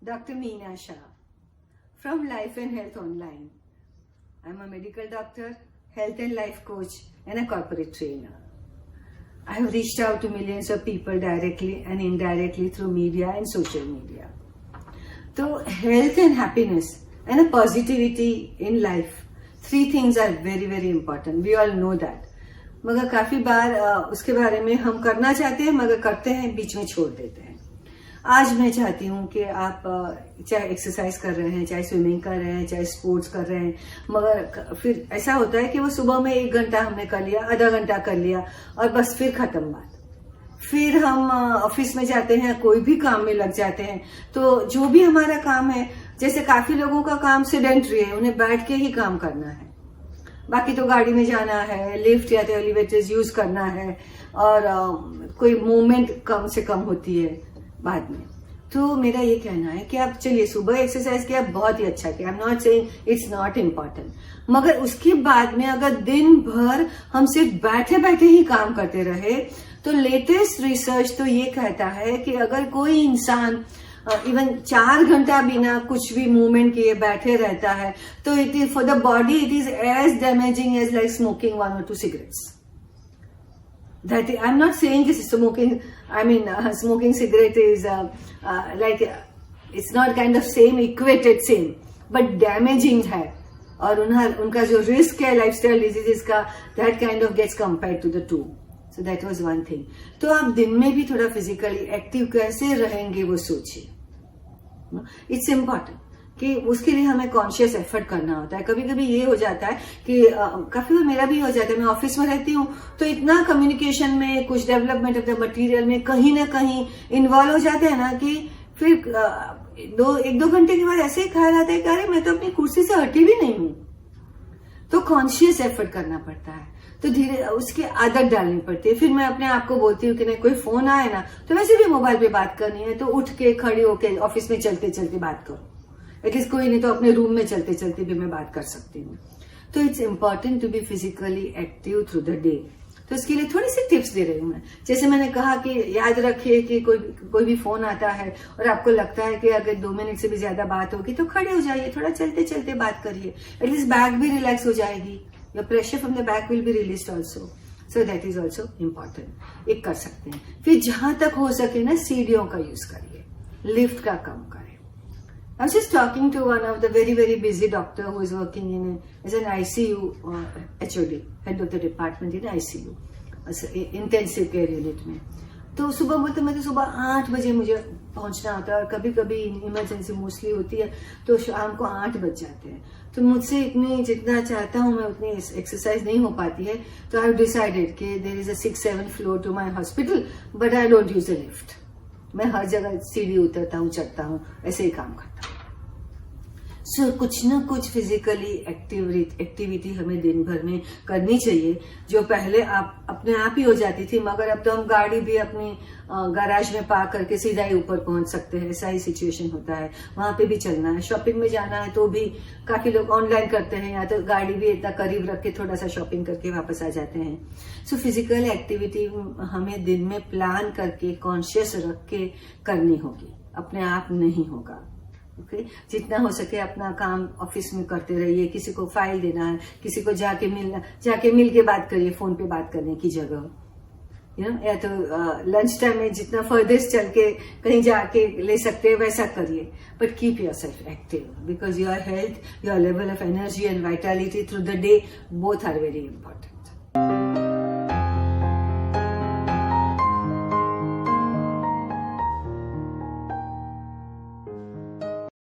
Dr. Meena Shah from Life and Health Online. I'm a medical doctor, health and life coach, and a corporate trainer. I have reached out to millions of people directly and indirectly through media and social media. So, health and happiness and a positivity in life, three things are very, very important. We all know that. मगर काफी बार उसके बारे में हम करना चाहते हैं मगर करते हैं बीच में छोड़ देते हैं. आज मैं चाहती हूँ कि आप चाहे एक्सरसाइज कर रहे हैं, चाहे स्विमिंग कर रहे हैं, चाहे स्पोर्ट्स कर रहे हैं, मगर फिर ऐसा होता है कि वो सुबह में 1 घंटा हमने कर लिया, आधा घंटा कर लिया और बस फिर खत्म बात. फिर हम ऑफिस में जाते हैं, कोई भी काम में लग जाते हैं. तो जो भी हमारा काम है, जैसे काफी लोगों का काम सेडेंटरी है, उन्हें बैठ के ही काम करना है. बाकी तो गाड़ी में जाना है, लिफ्ट या तो एलिवेटर्स यूज करना है और कोई मूवमेंट कम से कम होती है बाद में. तो मेरा ये कहना है कि आप चलिए सुबह एक्सरसाइज किया, बहुत ही अच्छा किया. I am not saying it's not important, मगर उसके बाद में अगर दिन भर हम सिर्फ बैठे बैठे ही काम करते रहे तो लेटेस्ट रिसर्च तो ये कहता है कि अगर कोई इंसान इवन 4 घंटा बिना कुछ भी मूवमेंट किए बैठे रहता है तो it is for the body it is as damaging as like smoking 1 or 2 cigarettes. That I'm not saying smoking. I mean, smoking cigarette is like it's not kind of same equated same, but damaging है और उनका जो risk है lifestyle diseases का that kind of gets compared to the two. So that was one thing. तो आप दिन में भी थोड़ा physically active कैसे रहेंगे वो सोचिए. It's important. कि उसके लिए हमें कॉन्शियस एफर्ट करना होता है. कभी कभी ये हो जाता है कि काफी बार मेरा भी हो जाता है, मैं ऑफिस में रहती हूँ तो इतना कम्युनिकेशन में, कुछ डेवलपमेंट ऑफ द मटेरियल में कहीं ना कहीं इन्वॉल्व हो जाते हैं ना कि फिर 1-2 घंटे के बाद ऐसे ही ख्याल आता है कि अरे मैं तो अपनी कुर्सी से हटी भी नहीं हूँ. तो कॉन्शियस एफर्ट करना पड़ता है. तो धीरे उसकी आदत डालनी पड़ती है. फिर मैं अपने आप को बोलती हूँ कि नहीं, कोई फोन आए ना तो वैसे भी मोबाइल पे बात करनी है तो उठ के खड़ी होके ऑफिस में चलते चलते बात करो. एटलीस्ट कोई नहीं तो अपने रूम में चलते चलते भी मैं बात कर सकती हूँ. तो it's important to be physically active through the day. तो इसके लिए थोड़ी सी टिप्स दे रही हूँ मैं. जैसे मैंने कहा कि याद रखिए कि कोई भी फोन आता है और आपको लगता है कि अगर 2 मिनट से भी ज्यादा बात होगी तो खड़े हो जाइए, थोड़ा चलते चलते बात करिए. एटलीस्ट बैक भी रिलैक्स हो जाएगी. Your pressure from the back will be release also. So that is also important. एक कर सकते हैं. फिर जहां तक हो सके ना सीढ़ियों का यूज करिए, लिफ्ट का कम करें. I was just talking to one of the very, very busy doctor who is working as an ICU HOD, head of the department in ICU, intensive care unit में. तो सुबह बोलते मैं तो सुबह 8 बजे मुझे पहुंचना होता है और कभी कभी इमरजेंसी मोस्टली होती है तो शाम को 8 बज जाते हैं. तो मुझसे इतनी जितना चाहता हूँ मैं उतनी एक्सरसाइज नहीं हो पाती है. तो आई हैव डिसाइडेड कि there is a 6-7 floor to my hospital but I don't use a lift. मैं हर जगह सीढ़ी उतरता हूँ, चढ़ता हूँ, ऐसे ही काम करता हूँ. सो कुछ ना कुछ फिजिकली एक्टिविटी हमें दिन भर में करनी चाहिए जो पहले आप अपने आप ही हो जाती थी. मगर अब तो हम गाड़ी भी अपनी गैराज में पार्क करके सीधा ही ऊपर पहुंच सकते हैं. ऐसा ही सिचुएशन होता है. वहां पे भी चलना है, शॉपिंग में जाना है तो भी काफी लोग ऑनलाइन करते हैं या तो गाड़ी भी इतना करीब रख के थोड़ा सा शॉपिंग करके वापस आ जाते हैं. सो फिजिकल एक्टिविटी हमें दिन में प्लान करके कॉन्शियस रख के करनी होगी, अपने आप नहीं होगा. ओके जितना हो सके अपना काम ऑफिस में करते रहिए. किसी को फाइल देना है, किसी को जाके मिल के बात करिए फोन पे बात करने की जगह. या तो लंच टाइम में जितना फर्दर्स्ट चल के कहीं जाके ले सकते हैं वैसा करिए. But keep yourself active because your health, your level of energy and vitality through the day both are very important.